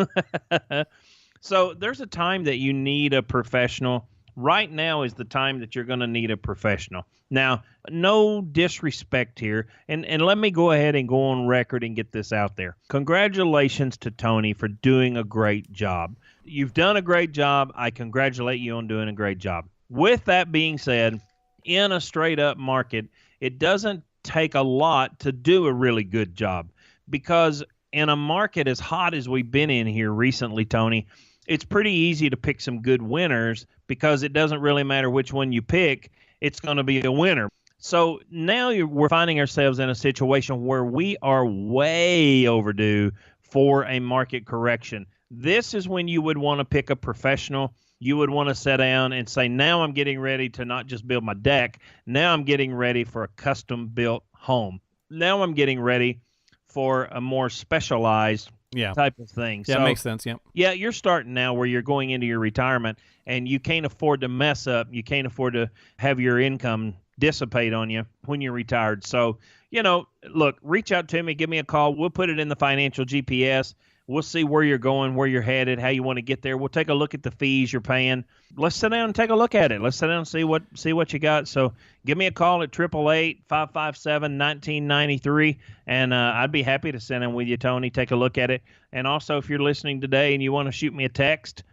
Speaker 3: So there's a time that you need a professional. Right now is the time that you're going to need a professional. Now, no disrespect here, and let me go ahead and go on record and get this out there. Congratulations to Tony for doing a great job. You've done a great job. I congratulate you on doing a great job. With that being said, in a straight-up market, it doesn't take a lot to do a really good job, because in a market as hot as we've been in here recently, Tony, it's pretty easy to pick some good winners because it doesn't really matter which one you pick. It's going to be a winner. So now we're finding ourselves in a situation where we are way overdue for a market correction. This is when you would want to pick a professional. You would want to sit down and say, now I'm getting ready to not just build my deck. Now I'm getting ready for a custom-built home. Now I'm getting ready for a more specialized type of thing.
Speaker 2: Yeah,
Speaker 3: so,
Speaker 2: it makes sense, yeah.
Speaker 3: Yeah, you're starting now where you're going into your retirement, and you can't afford to mess up. You can't afford to have your income dissipate on you when you're retired. So, look, reach out to me, give me a call. We'll put it in the financial GPS. We'll see where you're going, where you're headed, how you want to get there. We'll take a look at the fees you're paying. Let's sit down and take a look at it. Let's sit down and see what you got. So give me a call at 888-557-1993, and I'd be happy to sit in with you, Tony, take a look at it. And also, if you're listening today and you want to shoot me a text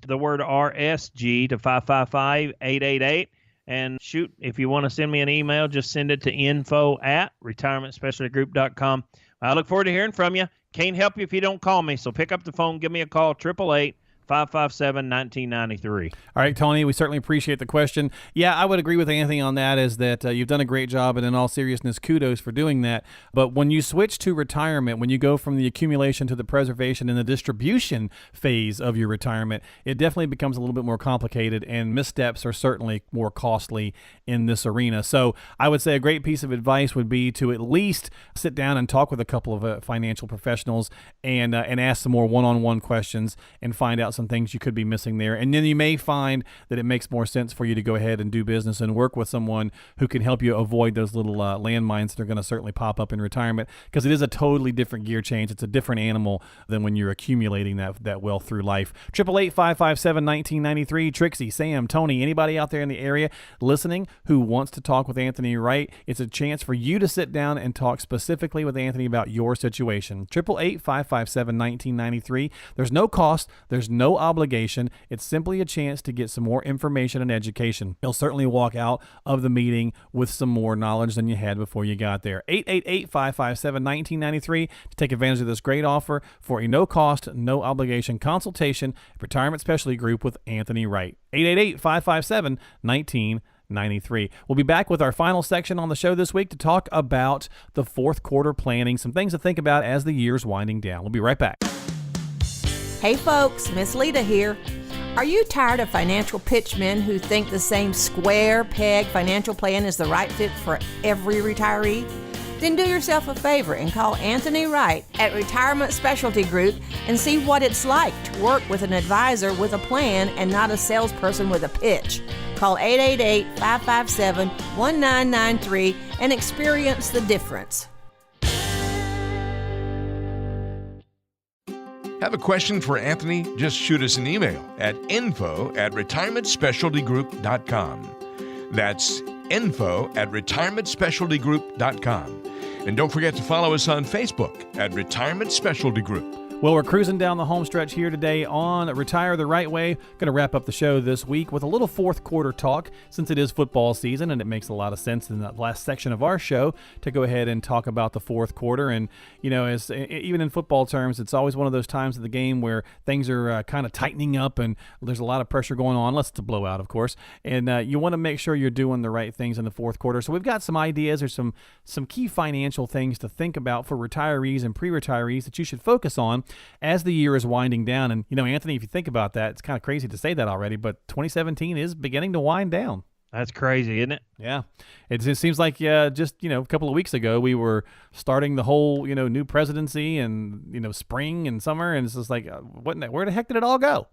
Speaker 3: the word RSG to 555-888. And shoot, if you want to send me an email, just send it to info@retirementspecialtygroup.com. I look forward to hearing from you. Can't help you if you don't call me, so pick up the phone, give me a call, 888-557-1993.
Speaker 2: All right, Tony, we certainly appreciate the question. Yeah, I would agree with Anthony on that, is that you've done a great job, and in all seriousness, kudos for doing that. But when you switch to retirement, when you go from the accumulation to the preservation and the distribution phase of your retirement, it definitely becomes a little bit more complicated, and missteps are certainly more costly in this arena. So I would say a great piece of advice would be to at least sit down and talk with a couple of financial professionals and ask some more one-on-one questions and find out some things you could be missing there. And then you may find that it makes more sense for you to go ahead and do business and work with someone who can help you avoid those little landmines that are going to certainly pop up in retirement, because it is a totally different gear change. It's a different animal than when you're accumulating that wealth through life. 888-557-1993. Trixie, Sam, Tony, anybody out there in the area listening who wants to talk with Anthony Wright, it's a chance for you to sit down and talk specifically with Anthony about your situation. 888-557-1993. There's no cost. There's no obligation. It's simply a chance to get some more information and education. You'll certainly walk out of the meeting with some more knowledge than you had before you got there. 888-557-1993 to take advantage of this great offer for a no-cost, no-obligation consultation at Retirement Specialty Group with Anthony Wright. 888-557-1993. We'll be back with our final section on the show this week to talk about the fourth quarter planning, some things to think about as the year's winding down. We'll be right back.
Speaker 4: Hey folks, Miss Lita here. Are you tired of financial pitchmen who think the same square peg financial plan is the right fit for every retiree? Then do yourself a favor and call Anthony Wright at Retirement Specialty Group and see what it's like to work with an advisor with a plan and not a salesperson with a pitch. Call 888-557-1993 and experience the difference.
Speaker 1: Have a question for Anthony? Just shoot us an email at info@retirementspecialtygroup.com. That's info@retirementspecialtygroup.com. And don't forget to follow us on Facebook at Retirement Specialty Group.
Speaker 2: Well, we're cruising down the home stretch here today on Retire the Right Way. Going to wrap up the show this week with a little fourth quarter talk, since it is football season, and it makes a lot of sense in that last section of our show to go ahead and talk about the fourth quarter. And, as even in football terms, it's always one of those times of the game where things are kind of tightening up and there's a lot of pressure going on, unless it's a blowout, of course. And you want to make sure you're doing the right things in the fourth quarter. So we've got some ideas or some key financial things to think about for retirees and pre-retirees that you should focus on as the year is winding down. And, Anthony, if you think about that, it's kind of crazy to say that already, but 2017 is beginning to wind down.
Speaker 3: That's crazy, isn't it?
Speaker 2: Yeah. It seems like just, a couple of weeks ago, we were starting the whole, new presidency and, spring and summer. And it's just like, where the heck did it all go?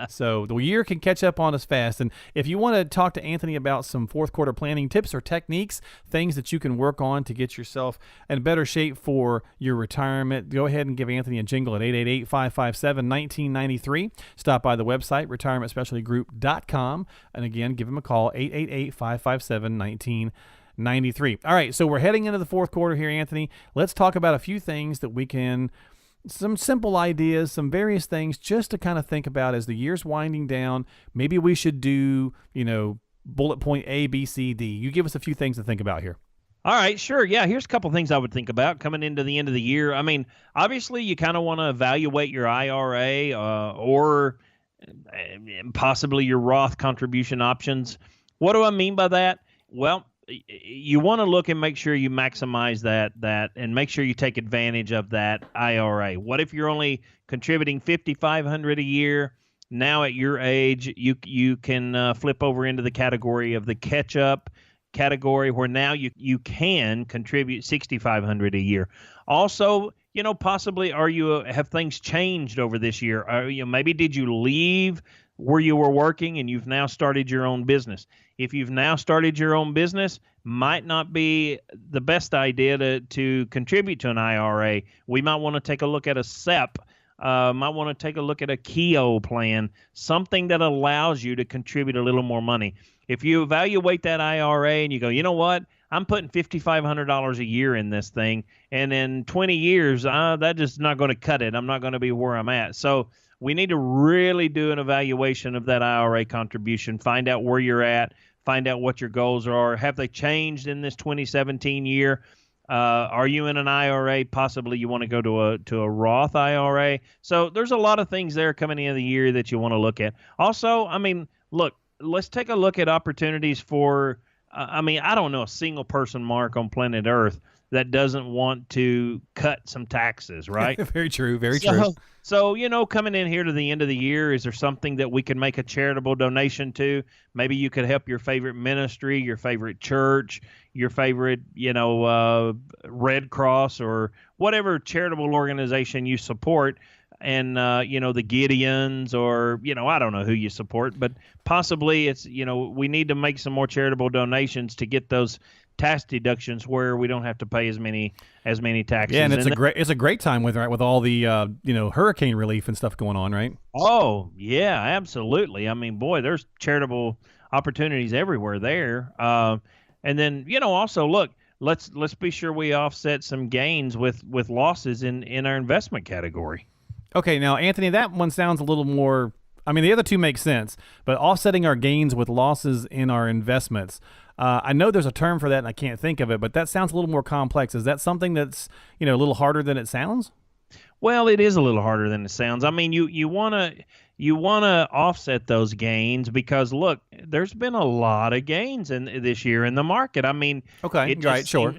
Speaker 2: So the year can catch up on us fast. And if you want to talk to Anthony about some fourth quarter planning tips or techniques, things that you can work on to get yourself in better shape for your retirement, go ahead and give Anthony a jingle at 888-557-1993. Stop by the website, retirementspecialtygroup.com. And again, again, give him a call, 888-557-1993. All right, so we're heading into the fourth quarter here, Anthony. Let's talk about a few things that we can, some simple ideas, some various things just to kind of think about as the year's winding down. Maybe we should do, bullet point A, B, C, D. You give us a few things to think about here.
Speaker 3: All right, sure. Yeah, here's a couple things I would think about coming into the end of the year. I mean, obviously, you kind of want to evaluate your IRA or possibly your Roth contribution options. What do I mean by that? Well, you want to look and make sure you maximize that and make sure you take advantage of that IRA. What if you're only contributing $5,500 a year? Now at your age, you can flip over into the category of the catch-up category where now you can contribute $6,500 a year. Also, possibly have things changed over this year? Maybe did you leave where you were working and you've now started your own business? If you've now started your own business, might not be the best idea to contribute to an IRA. We might want to take a look at a SEP. Might want to take a look at a KEO plan, something that allows you to contribute a little more money. If you evaluate that IRA and you go, you know what, I'm putting $5,500 a year in this thing, and in 20 years, that just not going to cut it. I'm not going to be where I'm at. So we need to really do an evaluation of that IRA contribution, find out where you're at, find out what your goals are. Have they changed in this 2017 year? Are you in an IRA? Possibly you want to go to a Roth IRA. So there's a lot of things there coming into the year that you want to look at. Also, I mean, look, let's take a look at opportunities for, I don't know a single person, Mark, on planet Earth that doesn't want to cut some taxes, right?
Speaker 2: Very true. Very true.
Speaker 3: So, coming in here to the end of the year, is there something that we can make a charitable donation to? Maybe you could help your favorite ministry, your favorite church, your favorite, Red Cross or whatever charitable organization you support. And, the Gideons or, I don't know who you support, but possibly it's, we need to make some more charitable donations to get those tax deductions where we don't have to pay as many taxes.
Speaker 2: Yeah, and it's a great time with all the hurricane relief and stuff going on, right?
Speaker 3: Oh yeah, absolutely. I mean, boy, there's charitable opportunities everywhere there. And then also look, let's be sure we offset some gains with losses in our investment category.
Speaker 2: Okay, now Anthony, that one sounds a little more. I mean, the other two make sense, but offsetting our gains with losses in our investments. I know there's a term for that, and I can't think of it, but that sounds a little more complex. Is that something that's a little harder than it sounds?
Speaker 3: Well, it is a little harder than it sounds. I mean, you want to offset those gains because look, there's been a lot of gains in this year in the market. I mean,
Speaker 2: okay, right, sure.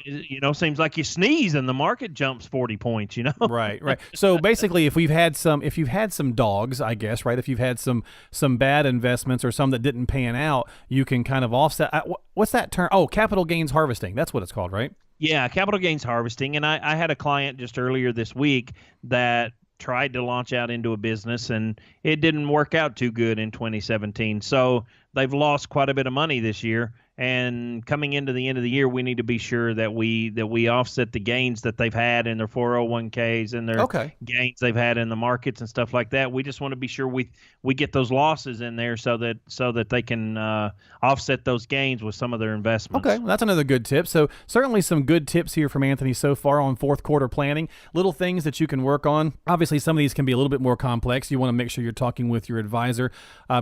Speaker 3: Seems like you sneeze and the market jumps 40 points.
Speaker 2: Right. So basically, if you've had some dogs, I guess, right? If you've had some bad investments or some that didn't pan out, you can kind of offset. What's that term? Oh, capital gains harvesting. That's what it's called, right?
Speaker 3: Yeah, capital gains harvesting. And I had a client just earlier this week that tried to launch out into a business and it didn't work out too good in 2017. So they've lost quite a bit of money this year. And coming into the end of the year, we need to be sure that we offset the gains that they've had in their 401ks and their gains they've had in the markets and stuff like that. We just want to be sure we get those losses in there so that they can offset those gains with some of their investments.
Speaker 2: Okay, well, that's another good tip. So certainly some good tips here from Anthony so far on fourth quarter planning. Little things that you can work on. Obviously, some of these can be a little bit more complex. You want to make sure you're talking with your advisor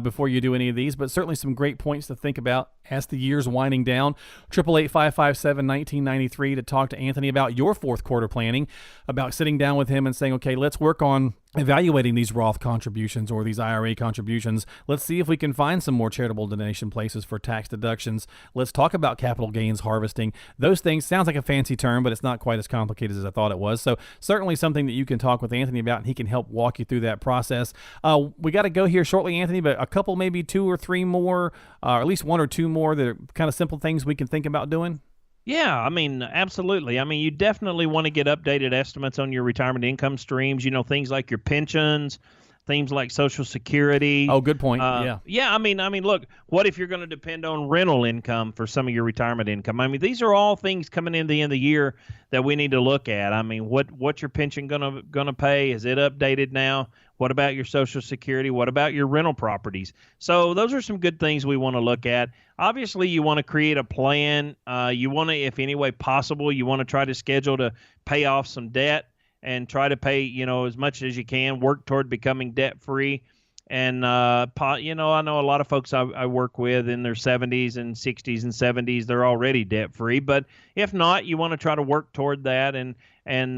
Speaker 2: before you do any of these, but certainly some great points to think about as the year's winding down. 888-557-1993 to talk to Anthony about your fourth quarter planning, about sitting down with him and saying, okay, let's work on evaluating these Roth contributions or these IRA contributions. Let's see if we can find some more charitable donation places for tax deductions. Let's talk about capital gains harvesting. Those things sounds like a fancy term, but it's not quite as complicated as I thought it was. So certainly something that you can talk with Anthony about, and he can help walk you through that process. We got to go here shortly, Anthony, but a couple, maybe two or three more, or at least one or two more that are kind of simple things we can think about doing.
Speaker 3: Yeah, I mean, absolutely. I mean, you definitely want to get updated estimates on your retirement income streams, things like your pensions, things like Social Security.
Speaker 2: Oh, good point. Yeah.
Speaker 3: Yeah. I mean, look, what if you're going to depend on rental income for some of your retirement income? I mean, these are all things coming in the end of the year that we need to look at. I mean, what's your pension gonna pay? Is it updated now? What about your Social Security? What about your rental properties? So those are some good things we want to look at. Obviously, you want to create a plan. You want to, if any way possible, you want to try to schedule to pay off some debt and try to pay, as much as you can, work toward becoming debt-free. And, I know a lot of folks I work with in their 70s and 60s and 70s, they're already debt-free. But if not, you want to try to work toward that and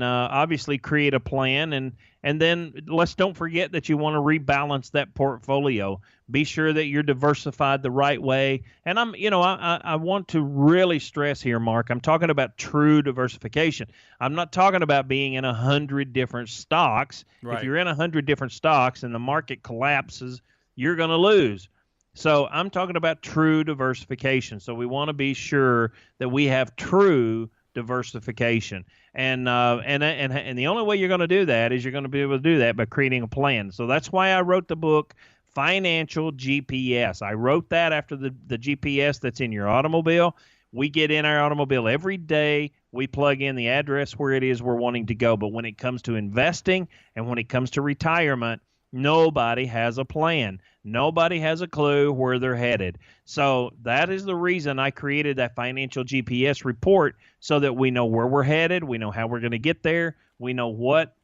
Speaker 3: obviously create a plan. And then don't forget that you want to rebalance that portfolio. Be sure that you're diversified the right way. And I want to really stress here, Mark, I'm talking about true diversification. I'm not talking about being in 100 different stocks.
Speaker 2: Right.
Speaker 3: If you're in 100 different stocks and the market collapses, you're going to lose. So I'm talking about true diversification. So we want to be sure that we have true diversification. And the only way you're going to do that is you're going to be able to do that by creating a plan. So that's why I wrote the book, Financial GPS. I wrote that after the GPS that's in your automobile. We get in our automobile every day. We plug in the address where it is we're wanting to go. But when it comes to investing and when it comes to retirement, nobody has a plan. Nobody has a clue where they're headed. So that is the reason I created that Financial GPS report, so that we know where we're headed. We know how we're going to get there. We know what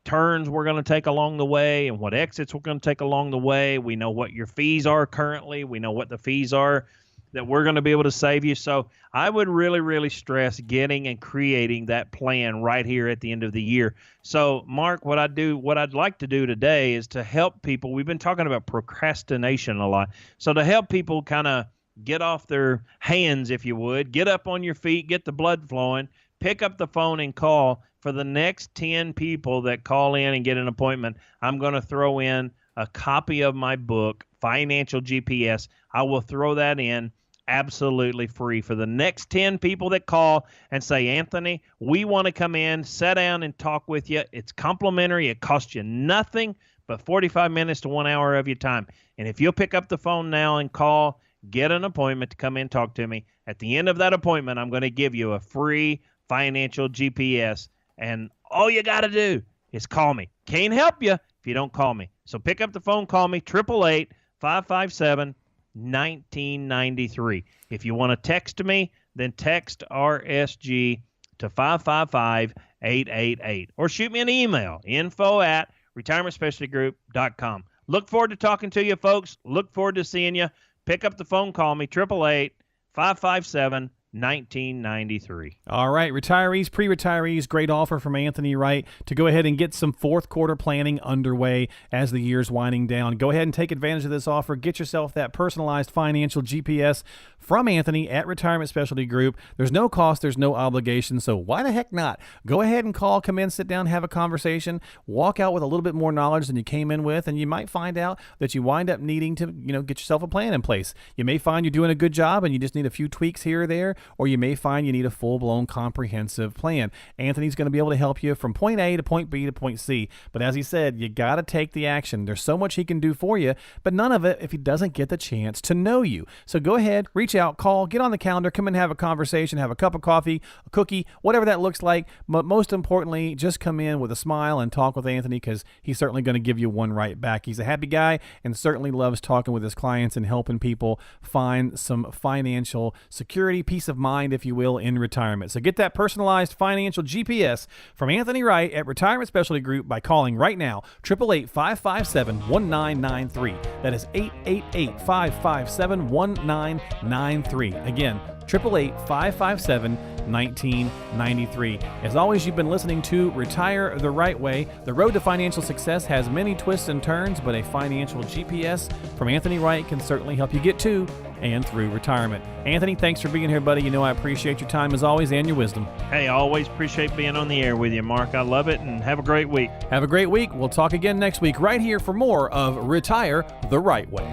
Speaker 3: turns we're going to take along the way and what exits we're going to take along the way. We know what your fees are currently. We know what the fees are that we're going to be able to save you. So I would really, really stress getting and creating that plan right here at the end of the year. So, Mark, what I'd like to do today is to help people. We've been talking about procrastination a lot. So to help people kind of get off their hands, if you would, get up on your feet, get the blood flowing, pick up the phone and call. For the next 10 people that call in and get an appointment, I'm going to throw in a copy of my book, Financial GPS. I will throw that in absolutely free for the next 10 people that call and say, Anthony, we want to come in, sit down and talk with you. It's complimentary. It costs you nothing but 45 minutes to 1 hour of your time. And if you'll pick up the phone now and call, get an appointment to come in and talk to me. At the end of that appointment, I'm going to give you a free Financial GPS. And all you got to do is call me. Can't help you if you don't call me. So pick up the phone, call me, 888-557-1993. If you want to text me, then text RSG to 555-888. Or shoot me an email, info@retirementspecialtygroup.com. Look forward to talking to you, folks. Look forward to seeing you. Pick up the phone, call me, 888-557-1993. 1993.
Speaker 2: All right, retirees, pre-retirees, great offer from Anthony Wright to go ahead and get some fourth quarter planning underway as the year's winding down. Go ahead and take advantage of this offer. Get yourself that personalized financial GPS from Anthony at Retirement Specialty Group. There's no cost, there's no obligation, so why the heck not? Go ahead and call, come in, sit down, have a conversation, walk out with a little bit more knowledge than you came in with, and you might find out that you wind up needing to, get yourself a plan in place. You may find you're doing a good job and you just need a few tweaks here or there, or you may find you need a full-blown comprehensive plan. Anthony's going to be able to help you from point A to point B to point C, but as he said, you got to take the action. There's so much he can do for you, but none of it if he doesn't get the chance to know you. So go ahead, reach out, call, get on the calendar, come and have a conversation, have a cup of coffee, a cookie, whatever that looks like, but most importantly, just come in with a smile and talk with Anthony, because he's certainly going to give you one right back. He's a happy guy and certainly loves talking with his clients and helping people find some financial security, peace of mind, if you will, in retirement. So get that personalized financial GPS from Anthony Wright at Retirement Specialty Group by calling right now, 888-557-1993. That is 888-557-1993. Again, 888-557-1993. As always, you've been listening to Retire the Right Way. The road to financial success has many twists and turns, but a financial GPS from Anthony Wright can certainly help you get to and through retirement. Anthony, thanks for being here, buddy. I appreciate your time as always and your wisdom.
Speaker 3: Hey, I always appreciate being on the air with you, Mark. I love it, and have a great week.
Speaker 2: Have a great week. We'll talk again next week right here for more of Retire the Right Way.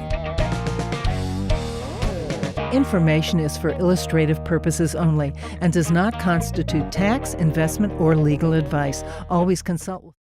Speaker 5: Information is for illustrative purposes only and does not constitute tax, investment, or legal advice. Always consult with